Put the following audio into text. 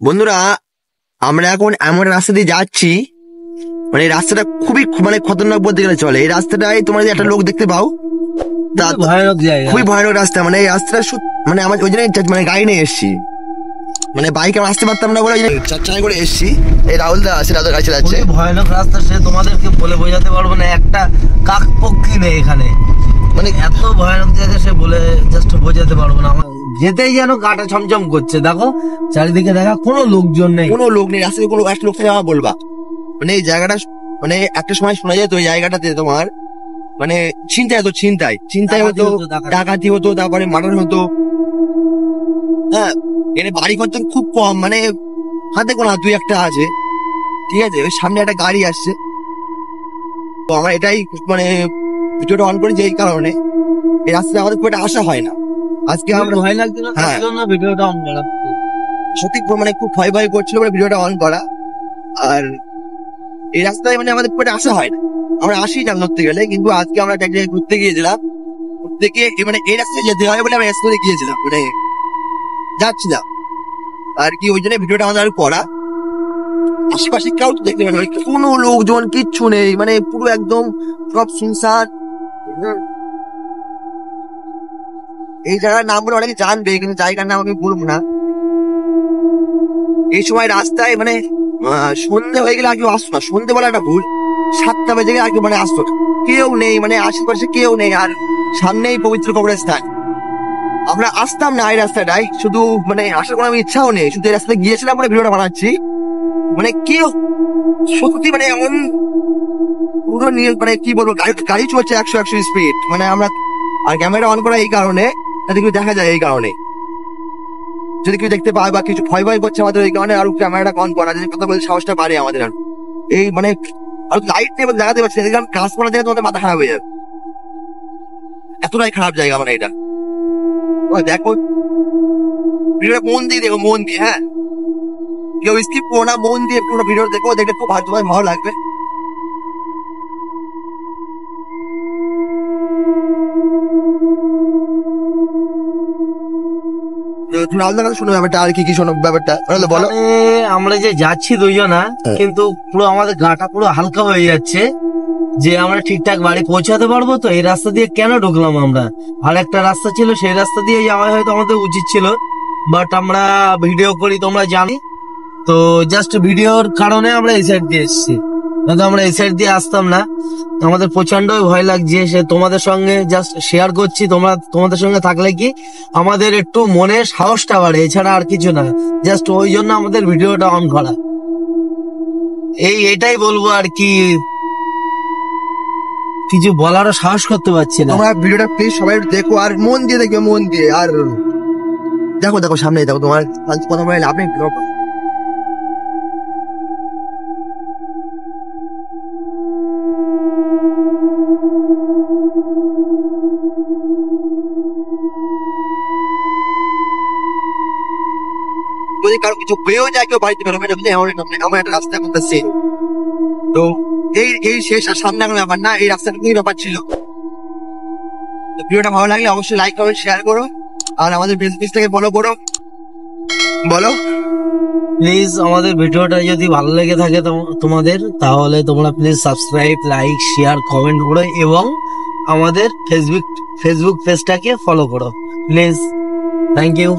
বন্ধুরা, আমরা এখন এমন রাস্তা দিয়ে যাচ্ছি, মানে এই রাস্তাটা খুবই মানে খতরনাক বলতে গেলে চলে। এই রাস্তাটায় তোমরা যে একটা লোক দেখতে পাও, খুবই ভয়ানক রাস্তা। মানে এই রাস্তাটা মানে আমার ওই জন্য মানে গাড়ি নিয়ে এসছি, মানে বাইকে আমরা আসতে পারতাম না বলে চার চাকা করে এসছি। এই রাহুল দা আছে, রাহুল গাড়ি চালাচ্ছে। ভয়ানক রাস্তা, সে তোমাদেরকে বলে বোঝাতে পারবো না। একটা কাকপক্ষী নেই এখানে, মানে এত ভয়ানক জায়গা সে বলে জাস্ট বোঝাতে পারবো না। আমার যেতেই যেন গাটা ছমছম করছে। দেখো চারিদিকে, দেখা কোনো লোকজন নেই, কোনো লোক নেই রাস্তায়। কোনো একটা লোক থেকে আমার বলবা, মানে এই জায়গাটা মানে একটা সময় শোনা যেত ওই জায়গাটাতে তোমার মানে ছিনতাই হতো, ছিনতাই হতো, ডাকাতি হতো, তারপরে মার্ডার হতো। হ্যাঁ, এখানে বাড়ি করতে খুব কম, মানে হাতে গোনা দুই একটা আছে। ঠিক আছে, ওই সামনে একটা গাড়ি আসছে। তো আমরা এটাই মানে ভিডিওটা অন করি যে এই কারণে এই রাস্তায় আমাদের খুব একটা আসা হয় না। আজকে আমরা ভয় লাগছিল ভিডিওটা অন করা, সত্যি মানে খুব ভয় ভয় করছিল বলে ভিডিওটা অন করা। আর এই রাস্তায় মানে আমাদের খুব একটা আসা হয় না, আমরা আসি না ধরতে গেলে। কিন্তু আজকে আমরা এক জায়গায় ঘুরতে গিয়েছিলাম, ঘুরতে গিয়ে মানে এই রাস্তায় যেতে হয় বলে আমরা রাস্তায় গিয়েছিলাম, মানে যাচ্ছিলাম আর কি। ওই জন্য ভিডিওটা আমাদের করা। আশেপাশে কেউ দেখতে পাবে না, কোনো লোকজন কিচ্ছু নেই, মানে পুরো একদম সব শুনশান। এই জায়গার নাম বলে অনেকে জানবে, কিন্তু জায়গার নাম আমি বলবো না। এই সময় রাস্তায় মানে সন্ধে হয়ে গেলে আর কেউ আসতো না। সন্ধে বলা একটা ভুল, 7টা বেজে গেলে আর কেউ মানে আসতো না, কেউ নেই, মানে আশেপাশে কেউ নেই। আর সামনেই পবিত্র কবরস্থান। আমরা আসতাম না এই রাস্তাটায়, শুধু মানে আসার কোনো ইচ্ছাও নেই, শুধু এই রাস্তায় গিয়েছিলাম বলে ভিডিওটা বানাচ্ছি। মানে কেউ সত্যি মানে এমন পুরো মানে কি বলবো, গাড়ি চলছে 100 স্পিড। মানে আমরা আর ক্যামেরা অন করা এই কারণে, যাতে কেউ দেখা যায়। এই কারণে যদি কেউ দেখতে পায় বা কিছু ভয় ভয় করছে আমাদের, এই কারণে আর ক্যামেরাটা অন করা, যদি কথা বলতে সাহসটা বাড়ে আমাদের। আর এই মানে আর লাইট নেই দেখাতে পারছি না, কাজ করার জায়গায় তোমাদের মাথা খারাপ হয়ে যাবে, এতটাই খারাপ জায়গা মানে এটা। দেখো ভিডিওটা মন দিয়ে দেখো, মন দিয়ে। হ্যাঁ, কেউ স্কিপ করো না, মন দিয়ে পুরো ভিডিও দেখো, দেখলে খুব ভালো লাগবে। আমরা যে যাচ্ছি দুইজনা, কিন্তু পুরো আমাদের গাটা পুরো হালকা হয়ে যাচ্ছে যে আমরা ঠিকঠাক বাড়ি পৌঁছাতে পারবো তো। এই রাস্তা দিয়ে কেন ঢুকলাম আমরা? আর একটা রাস্তা ছিল, সেই রাস্তা দিয়ে যাওয়া হয়তো আমাদের উচিত ছিল, বাট আমরা ভিডিও করি তোমরা জানি তো, জাস্ট ভিডিওর কারণে আমরা এই সাইড দিয়ে এসেছি, নয়তো আমরা এই সাইড দিয়ে আসতাম না। আমাদের প্রচন্ড ভয় লাগছে, সে তোমাদের সঙ্গে জাস্ট শেয়ার করছি। তোমাদের সঙ্গে থাকলে কি আমাদের একটু মনে সাহসটা বাড়ে, এছাড়া আর কিছু না। জাস্ট ওই জন্য আমাদের ভিডিওটা অন করা। এটাই বলবো আর কি, কিছু বলারও সাহস করতে পারছি না। তোমরা ভিডিওটা প্লিজ সবাই দেখো, আর মন দিয়ে দেখবে, মন দিয়ে। আর দেখো সামনে দেখো, তোমার কথা বলে লাভ নেই। যদি কারো কিছু পেয়েও যায়, কেউ বাড়িতে বেরোবে না, আমার একটা রাস্তা করতেছে। তো এই শেষ, আর সামনে কোনো ব্যাপার না, এই রাস্তাটা কি ব্যাপার ছিল। ভিডিওটা ভালো লাগলে অবশ্যই লাইক করো, শেয়ার করো, আর আমাদের পেজটাকে ফলো করো। বলো প্লিজ, আমাদের ভিডিওটা যদি ভালো লেগে থাকে তোমাদের, তাহলে তোমরা please subscribe, like, share, comment করো, এবং আমাদের ফেসবুক পেজটাকে ফলো করো প্লিজ। Thank you.